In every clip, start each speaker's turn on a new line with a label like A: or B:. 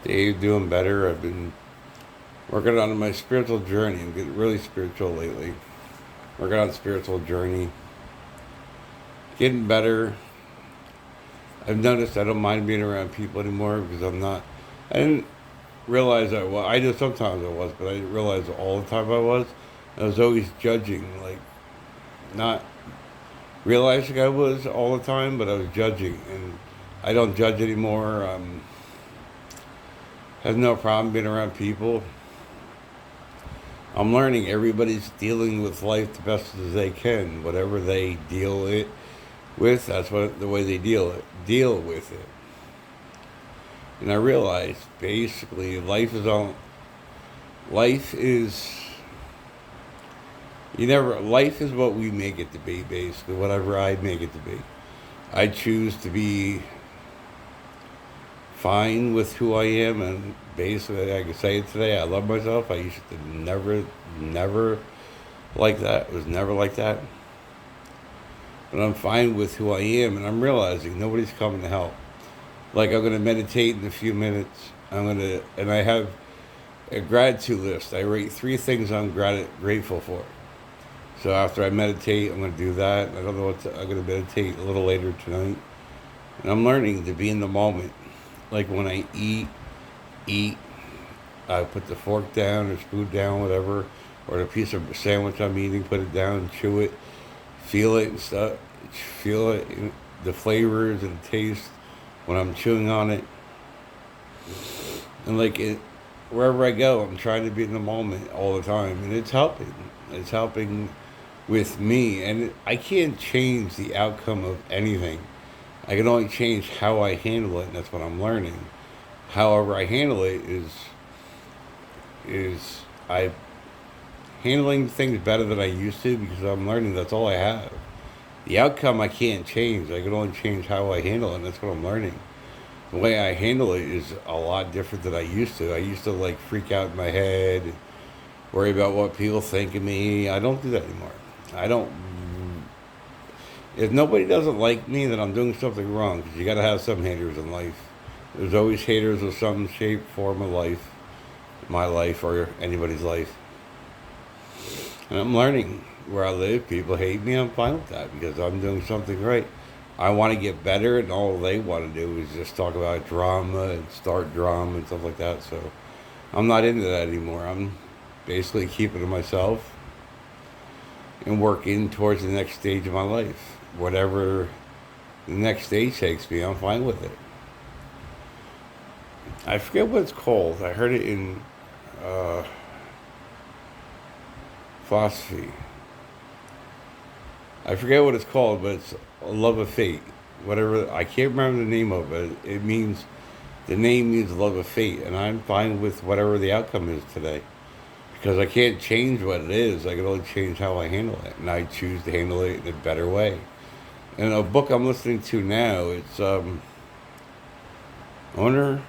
A: Dave, doing better. I've been working on my spiritual journey. I'm getting really spiritual lately. Working on a spiritual journey. Getting better. I've noticed I don't mind being around people anymore because I'm not. I didn't realize I was. I did sometimes I was, but I didn't realize all the time I was. I was always judging, like not realizing I was all the time, but I was judging, and I don't judge anymore. Have no problem being around people. I'm learning everybody's dealing with life the best as they can. Whatever they deal it with, that's what the way they deal with it. And I realized basically life is life is what we make it to be, basically, whatever I make it to be. I choose to be fine with who I am, and basically I can say it today, I love myself. I used to never like that. It was never like that. But I'm fine with who I am, and I'm realizing nobody's coming to help. Like, I'm going to meditate in a few minutes. And I have a gratitude list. I rate three things grateful for. So after I meditate, I'm going to do that. I don't know I'm going to meditate a little later tonight. And I'm learning to be in the moment. Like when I eat, I put the fork down or spoon down, whatever, or the piece of sandwich I'm eating, put it down, chew it, feel it and stuff, feel it, the flavors and taste when I'm chewing on it. And like it, wherever I go, I'm trying to be in the moment all the time, and it's helping. It's helping with me, and I can't change the outcome of anything. I can only change how I handle it, and that's what I'm learning. However, I handle it is I handling things better than I used to because I'm learning that's all I have. The outcome I can't change. I can only change how I handle it, and that's what I'm learning. The way I handle it is a lot different than I used to. I used to like freak out in my head, worry about what people think of me. I don't do that anymore. I don't. If nobody doesn't like me, then I'm doing something wrong. Because you got to have some haters in life. There's always haters of some shape, form of life, my life, or anybody's life. And I'm learning where I live. People hate me. I'm fine with that because I'm doing something right. I want to get better, and all they want to do is just talk about drama and start drama and stuff like that. So I'm not into that anymore. I'm basically keeping to myself and working towards the next stage of my life. Whatever the next stage takes me, I'm fine with it. I forget what it's called. I heard it in uh, philosophy. I forget what it's called, but it's a love of fate. Whatever, I can't remember the name of it. It means the name means love of fate, and I'm fine with whatever the outcome is today because I can't change what it is. I can only change how I handle it, and I choose to handle it in a better way. And a book I'm listening to now, it's Owner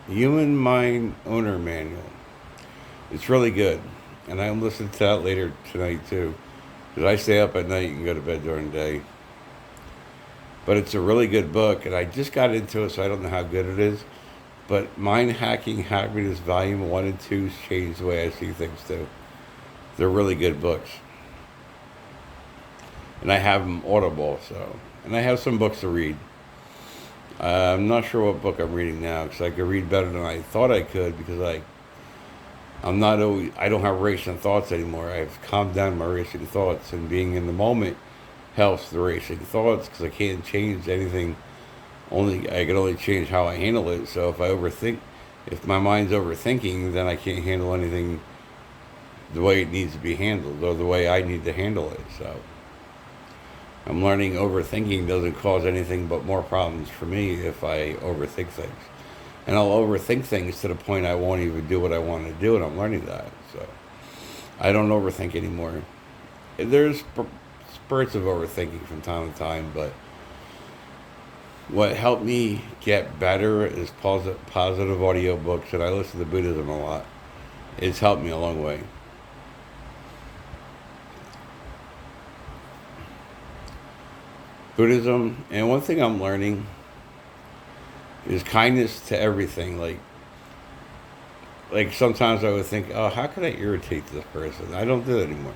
A: Human Mind Owner Manual. It's really good, and I'm listening to that later tonight too, because I stay up at night and go to bed during the day. But it's a really good book, and I just got into it, so I don't know how good it is. But Mind Hacking Happiness Volume 1 and 2 changed the way I see things too. They're really good books. And I have them audible, so. And I have some books to read. I'm not sure what book I'm reading now because I could read better than I thought I could because I'm not always, I don't have racing thoughts anymore. I've calmed down my racing thoughts, and being in the moment helps the racing thoughts because I can't change anything. I can only change how I handle it. So if my mind's overthinking, then I can't handle anything the way it needs to be handled or the way I need to handle it. So I'm learning overthinking doesn't cause anything but more problems for me if I overthink things. And I'll overthink things to the point I won't even do what I want to do, and I'm learning that. So I don't overthink anymore. There's spurts of overthinking from time to time, but what helped me get better is positive audio books, and I listen to Buddhism a lot. It's helped me a long way. Buddhism, and one thing I'm learning is kindness to everything. Like sometimes I would think, oh, how could I irritate this person? I don't do it anymore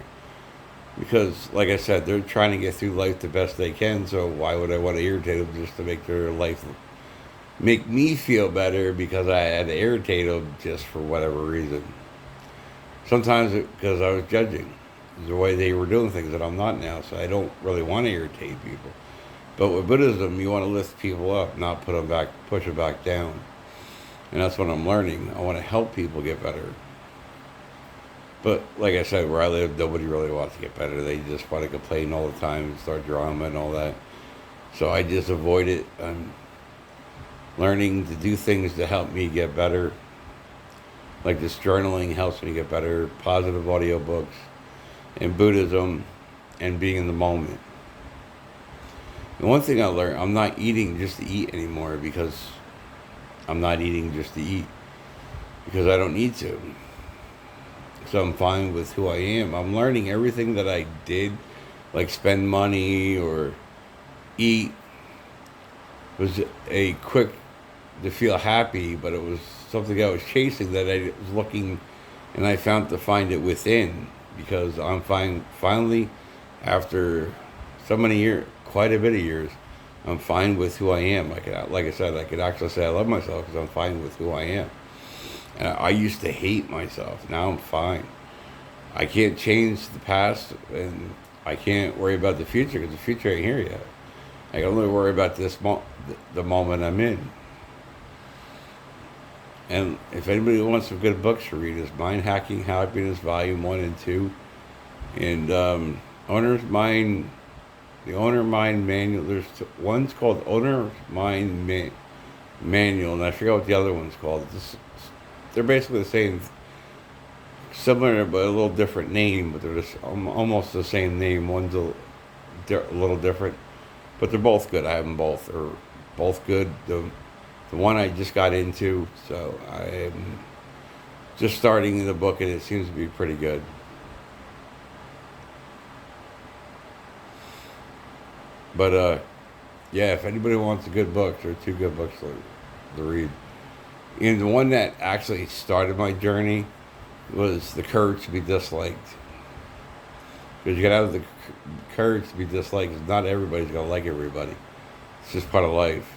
A: because, like I said, they're trying to get through life the best they can. So why would I want to irritate them just to make their life make me feel better because I had to irritate them just for whatever reason? Sometimes because I was judging the way they were doing things that I'm not now, so I don't really want to irritate people. But with Buddhism, you want to lift people up, not put them back, push them back down. And that's what I'm learning. I want to help people get better. But like I said, where I live, nobody really wants to get better. They just want to complain all the time and start drama and all that. So I just avoid it. I'm learning to do things to help me get better. Like this journaling helps me get better, positive audiobooks, and Buddhism, and being in the moment. And one thing I learned, I'm not eating just to eat anymore because I'm not eating just to eat because I don't need to. So I'm fine with who I am. I'm learning everything that I did, like spend money or eat, was a quick to feel happy, but it was something I was chasing that I was looking, and I found to find it within because I'm finally, after so many years, quite a bit of years, I'm fine with who I am. Like I said, I could actually say I love myself because I'm fine with who I am. And I used to hate myself. Now I'm fine. I can't change the past, and I can't worry about the future because the future ain't here yet. I can only worry about the moment I'm in. And if anybody wants some good books to read, it's Mind Hacking Happiness Volume 1 and 2. And Owner's Mind, the Owner Mind Manual. There's one's called Owner's Mind Manual, and I forget what the other one's called. They're basically the same, similar but a little different name, but they're just almost the same name. One's a little different, but they're both good. I have them both. They're both good. The one I just got into, so I am just starting the book, and it seems to be pretty good. But yeah, if anybody wants a good book, there are two good books to read. And the one that actually started my journey was The Courage to be Disliked. Because you gotta have the courage to be disliked. Not everybody's gonna like everybody. It's just part of life.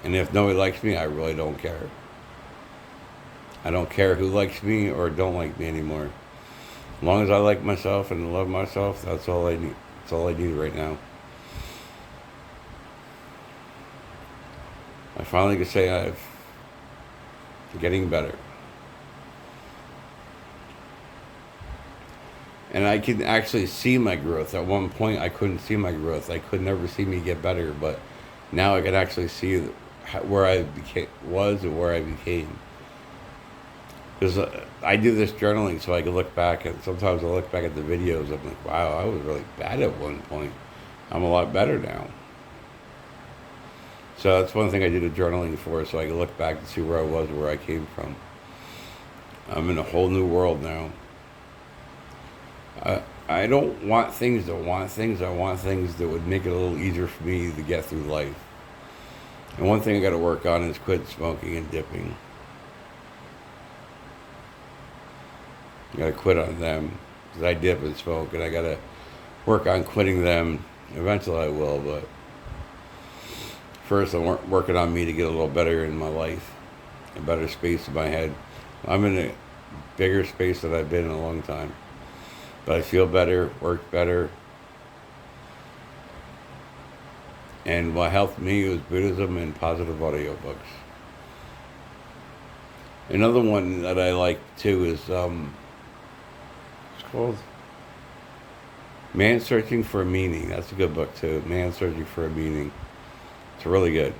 A: And if nobody likes me, I really don't care. I don't care who likes me or don't like me anymore. As long as I like myself and love myself, that's all I need. That's all I need right now. I finally can say I'm getting better. And I can actually see my growth. At one point, I couldn't see my growth. I could never see me get better, but now I can actually see where I was and where I became. Because I do this journaling so I can look back, and sometimes I look back at the videos. I'm like, wow, I was really bad at one point. I'm a lot better now. So that's one thing I do the journaling for, so I can look back and see where I was, where I came from. I'm in a whole new world now. I don't want things to want things. I want things that would make it a little easier for me to get through life. And one thing I got to work on is quit smoking and dipping. I got to quit on them because I dip and smoke, and I got to work on quitting them. Eventually I will, but first I'm working on me to get a little better in my life, a better space in my head. I'm in a bigger space than I've been in a long time. But I feel better, work better. And what helped me was Buddhism and positive audiobooks. Another one that I like too is, it's called Man Searching for a Meaning. That's a good book too. Man Searching for a Meaning. It's really good.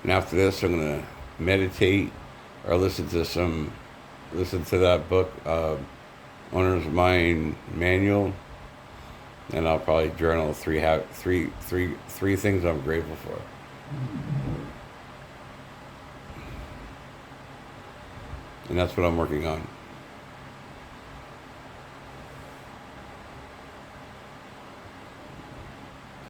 A: And after this, I'm going to meditate or listen to that book, Owner's Mind Manual, and I'll probably journal three things I'm grateful for. And that's what I'm working on.